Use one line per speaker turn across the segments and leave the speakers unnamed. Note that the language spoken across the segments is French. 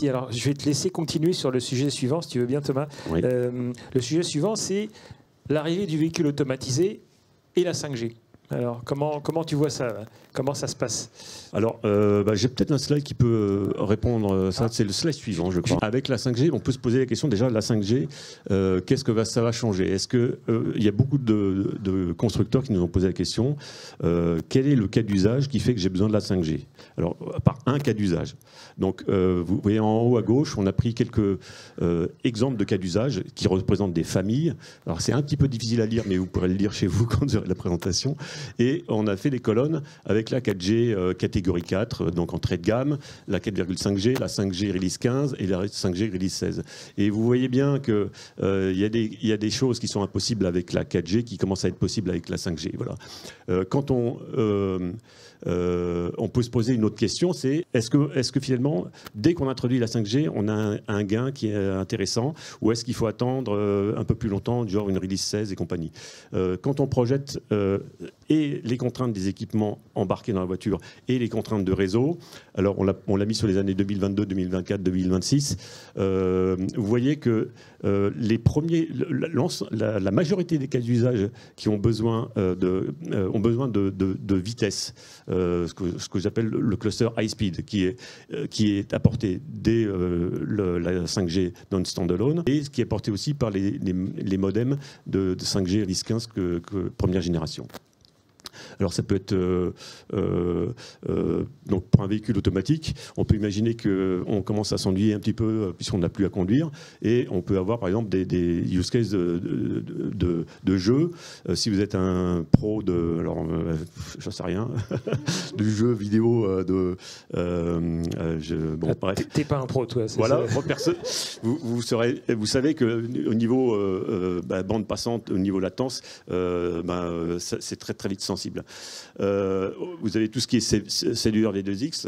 Merci. Alors, je vais te laisser continuer sur le sujet suivant, si tu veux bien, Thomas.
Oui.
Le sujet suivant, c'est l'arrivée du véhicule automatisé et la 5G. Alors, comment tu vois ça? Comment ça se passe?
Alors, j'ai peut-être un slide qui peut répondre à ça. C'est le slide suivant, je crois. Avec la 5G, on peut se poser la question déjà, la 5G, qu'est-ce que ça va changer? Est-ce que il y a beaucoup de constructeurs qui nous ont posé la question, quel est le cas d'usage qui fait que j'ai besoin de la 5G? Alors, par un cas d'usage. Donc, vous voyez en haut à gauche, on a pris quelques exemples de cas d'usage qui représentent des familles. Alors, c'est un petit peu difficile à lire, mais vous pourrez le lire chez vous quand vous aurez la présentation. Et on a fait des colonnes avec la 4G catégorie 4, donc entrée de gamme, la 4,5G, la 5G release 15 et la 5G release 16. Et vous voyez bien qu'il y a des choses qui sont impossibles avec la 4G qui commencent à être possibles avec la 5G. Voilà. Quand on peut se poser une autre question, c'est est-ce que finalement, dès qu'on introduit la 5G, on a un gain qui est intéressant, ou est-ce qu'il faut attendre un peu plus longtemps, genre une release 16 et compagnie? Quand on projette et les contraintes des équipements embarqués dans la voiture et les contraintes de réseau, alors on l'a mis sur les années 2022, 2024, 2026, vous voyez que la majorité des cas d'usage qui ont besoin de vitesse, ce que j'appelle le cluster high speed, qui est apporté dès la 5G non-standalone et ce qui est apporté aussi par les modems de 5G Release 15 première génération. Alors ça peut être donc pour un véhicule automatique, on peut imaginer qu'on commence à s'ennuyer un petit peu puisqu'on n'a plus à conduire, et on peut avoir par exemple des use cases de jeu. Si vous êtes un pro j'en sais rien, du jeu vidéo bref. T'es
pas un pro, toi.
Voilà, vous savez que au niveau bande passante, au niveau latence, c'est très très vite sensible. Vous avez tout ce qui est cellulaire V2X.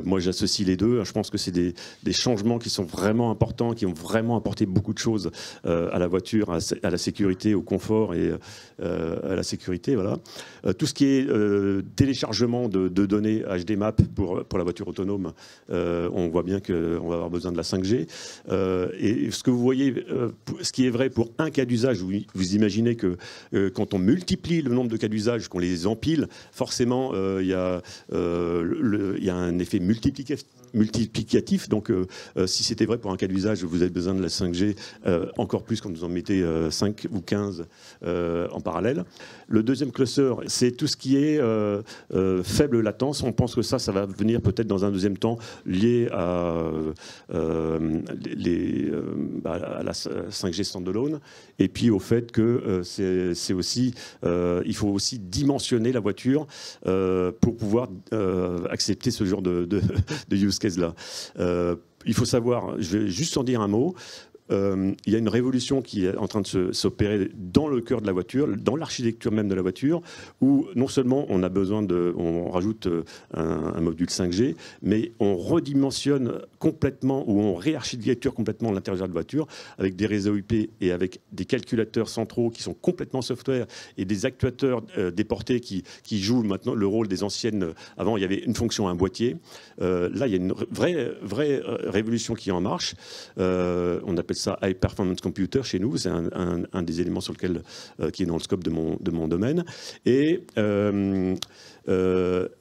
Moi j'associe les deux. Je pense que c'est des changements qui sont vraiment importants, qui ont vraiment apporté beaucoup de choses à la voiture, à la sécurité, au confort et à la sécurité. Voilà. Tout ce qui est téléchargement de données HD map pour la voiture autonome, on voit bien qu'on va avoir besoin de la 5G. Et ce que vous voyez, ce qui est vrai pour un cas d'usage, vous imaginez que quand on multiplie le nombre de cas d'usage, qu'on les empile, forcément, il y a un effet multiplicatif. Donc, si c'était vrai pour un cas d'usage, vous avez besoin de la 5G, encore plus quand vous en mettez 5 ou 15 en parallèle. Le deuxième cluster, c'est tout ce qui est faible latence. On pense que ça va venir peut-être dans un deuxième temps lié à la 5G standalone, et puis au fait que c'est aussi il faut aussi dimensionner la voiture pour pouvoir accepter ce genre de use case-là. Il faut savoir, je vais juste en dire un mot, il y a une révolution qui est en train de s'opérer dans le cœur de la voiture, dans l'architecture même de la voiture, où non seulement on rajoute un module 5G, mais on redimensionne complètement, ou on réarchitecture complètement l'intérieur de la voiture avec des réseaux IP et avec des calculateurs centraux qui sont complètement software et des actuateurs déportés qui jouent maintenant le rôle des anciennes. Avant, il y avait une fonction, un boîtier. Là, il y a une vraie révolution qui est en marche. On appelle ça High Performance Computer chez nous, c'est un des éléments sur lequel qui est dans le scope de mon domaine. Et il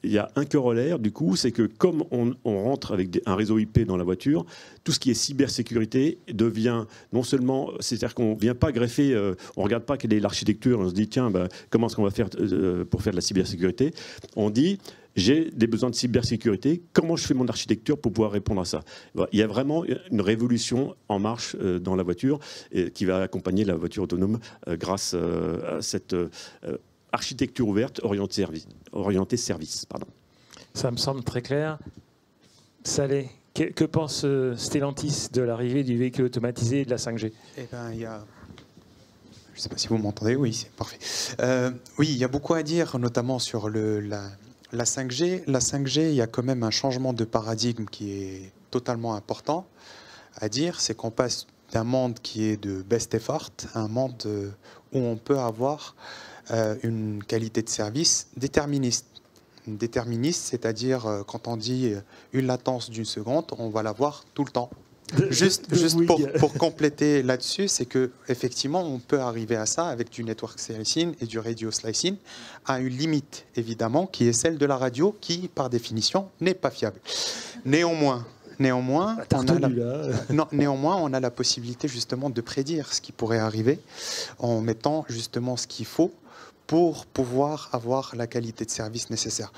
y a un corollaire du coup, c'est que comme on rentre avec un réseau IP dans la voiture, tout ce qui est cybersécurité devient non seulement, c'est-à-dire qu'on ne vient pas greffer, on ne regarde pas quelle est l'architecture, on se dit tiens, comment est-ce qu'on va faire pour faire de la cybersécurité. On dit j'ai des besoins de cybersécurité, comment je fais mon architecture pour pouvoir répondre à ça? Il y a vraiment une révolution en marche dans la voiture qui va accompagner la voiture autonome grâce à cette architecture ouverte orientée service. Pardon.
Ça me semble très clair. Saleh, que pense Stellantis de l'arrivée du véhicule automatisé et de la 5G?
Je ne sais pas si vous m'entendez, oui, c'est parfait. Oui, il y a beaucoup à dire, notamment sur la 5G. La 5G, il y a quand même un changement de paradigme qui est totalement important à dire. C'est qu'on passe d'un monde qui est de best effort à un monde où on peut avoir une qualité de service déterministe. déterministe, c'est-à-dire quand on dit une latence d'une seconde, on va l'avoir tout le temps. Juste pour compléter là-dessus, c'est que effectivement, on peut arriver à ça avec du network slicing et du radio slicing à une limite, évidemment, qui est celle de la radio, qui, par définition, n'est pas fiable. Néanmoins, on a la possibilité justement de prédire ce qui pourrait arriver en mettant justement ce qu'il faut pour pouvoir avoir la qualité de service nécessaire.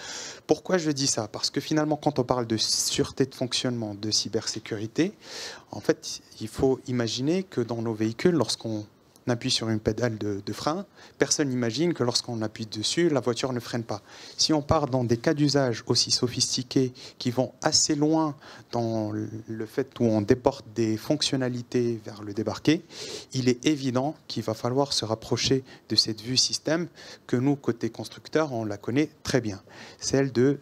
Pourquoi je dis ça? Parce que finalement, quand on parle de sûreté de fonctionnement, de cybersécurité, en fait, il faut imaginer que dans nos véhicules, lorsqu'on appuie sur une pédale de frein, personne n'imagine que lorsqu'on appuie dessus, la voiture ne freine pas. Si on part dans des cas d'usage aussi sophistiqués qui vont assez loin dans le fait où on déporte des fonctionnalités vers le débarqué, il est évident qu'il va falloir se rapprocher de cette vue système que nous, côté constructeur, on la connaît très bien. Celle de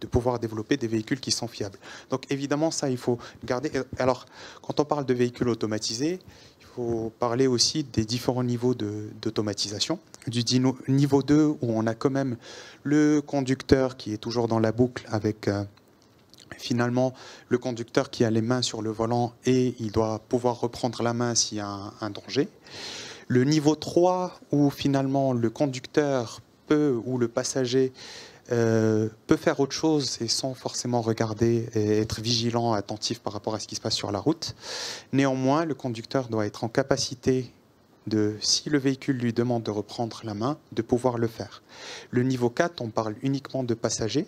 pouvoir développer des véhicules qui sont fiables. Donc évidemment, ça, il faut garder. Alors, quand on parle de véhicules automatisés, il faut parler aussi des différents niveaux d'automatisation. Du niveau 2, où on a quand même le conducteur qui est toujours dans la boucle avec finalement le conducteur qui a les mains sur le volant et il doit pouvoir reprendre la main s'il y a un danger. Le niveau 3, où finalement le conducteur ou le passager peut faire autre chose et sans forcément regarder et être vigilant, attentif par rapport à ce qui se passe sur la route. Néanmoins, le conducteur doit être en capacité si le véhicule lui demande de reprendre la main, de pouvoir le faire. Le niveau 4, on parle uniquement de passagers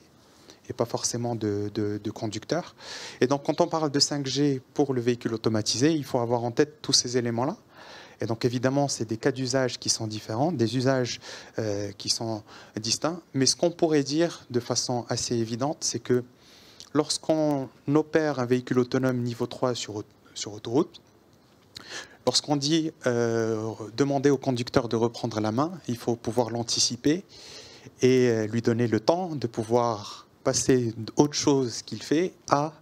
et pas forcément de conducteurs. Et donc, quand on parle de 5G pour le véhicule automatisé, il faut avoir en tête tous ces éléments-là. Et donc évidemment, c'est des cas d'usage qui sont différents, des usages qui sont distincts. Mais ce qu'on pourrait dire de façon assez évidente, c'est que lorsqu'on opère un véhicule autonome niveau 3 sur autoroute, lorsqu'on dit demander au conducteur de reprendre la main, il faut pouvoir l'anticiper et lui donner le temps de pouvoir passer d'autre chose qu'il fait à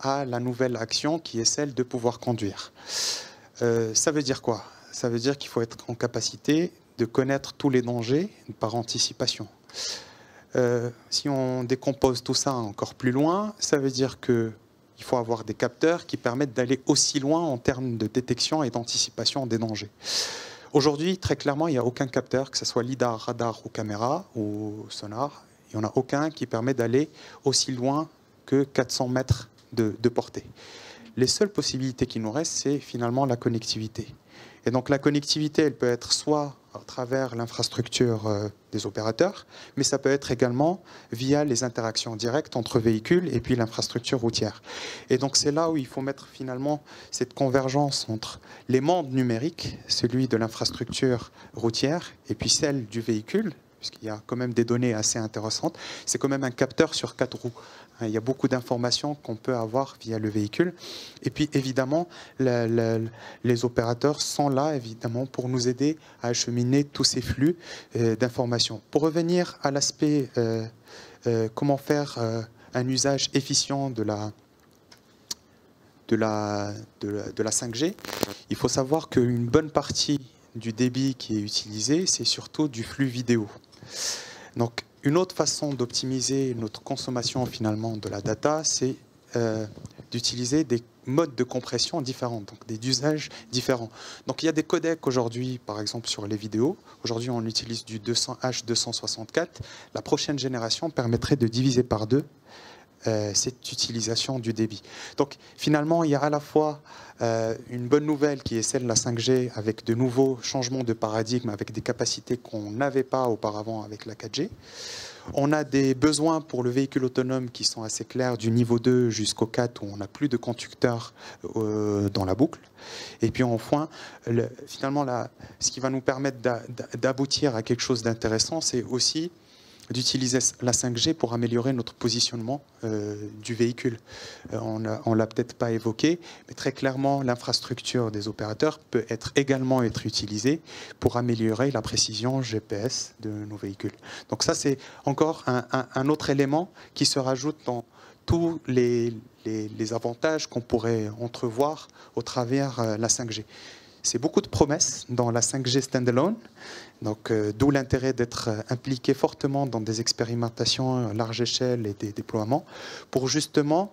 la nouvelle action qui est celle de pouvoir conduire. Ça veut dire quoi? Ça veut dire qu'il faut être en capacité de connaître tous les dangers par anticipation. Si on décompose tout ça encore plus loin, ça veut dire qu'il faut avoir des capteurs qui permettent d'aller aussi loin en termes de détection et d'anticipation des dangers. Aujourd'hui, très clairement, il n'y a aucun capteur, que ce soit lidar, radar ou caméra ou sonar, il n'y en a aucun qui permet d'aller aussi loin que 400 mètres de portée. Les seules possibilités qui nous restent, c'est finalement la connectivité. Et donc la connectivité, elle peut être soit à travers l'infrastructure des opérateurs, mais ça peut être également via les interactions directes entre véhicules et puis l'infrastructure routière. Et donc c'est là où il faut mettre finalement cette convergence entre les mondes numériques, celui de l'infrastructure routière et puis celle du véhicule, puisqu'il y a quand même des données assez intéressantes. C'est quand même un capteur sur 4 roues. Il y a beaucoup d'informations qu'on peut avoir via le véhicule. Et puis, évidemment, les opérateurs sont là, évidemment, pour nous aider à acheminer tous ces flux d'informations. Pour revenir à l'aspect comment faire un usage efficient de la 5G, il faut savoir qu'une bonne partie du débit qui est utilisé, c'est surtout du flux vidéo. Donc, une autre façon d'optimiser notre consommation finalement de la data, c'est d'utiliser des modes de compression différents, donc des usages différents. Donc il y a des codecs aujourd'hui, par exemple sur les vidéos. Aujourd'hui, on utilise du H264. La prochaine génération permettrait de diviser par 2 cette utilisation du débit. Donc finalement, il y a à la fois une bonne nouvelle qui est celle de la 5G avec de nouveaux changements de paradigme, avec des capacités qu'on n'avait pas auparavant avec la 4G. On a des besoins pour le véhicule autonome qui sont assez clairs du niveau 2 jusqu'au 4 où on n'a plus de conducteurs dans la boucle. Et puis enfin, finalement, ce qui va nous permettre d'aboutir à quelque chose d'intéressant, c'est aussi d'utiliser la 5G pour améliorer notre positionnement du véhicule. On ne l'a peut-être pas évoqué, mais très clairement, l'infrastructure des opérateurs peut également être utilisée pour améliorer la précision GPS de nos véhicules. Donc ça, c'est encore un autre élément qui se rajoute dans tous les avantages qu'on pourrait entrevoir au travers la 5G. c'est beaucoup de promesses dans la 5G standalone. Donc, d'où l'intérêt d'être impliqué fortement dans des expérimentations à large échelle et des déploiements pour justement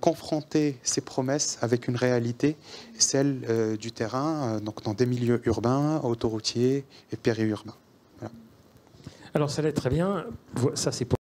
confronter ces promesses avec une réalité, celle du terrain, donc dans des milieux urbains, autoroutiers et périurbains. Voilà.
Alors ça l'est très bien. Ça c'est pour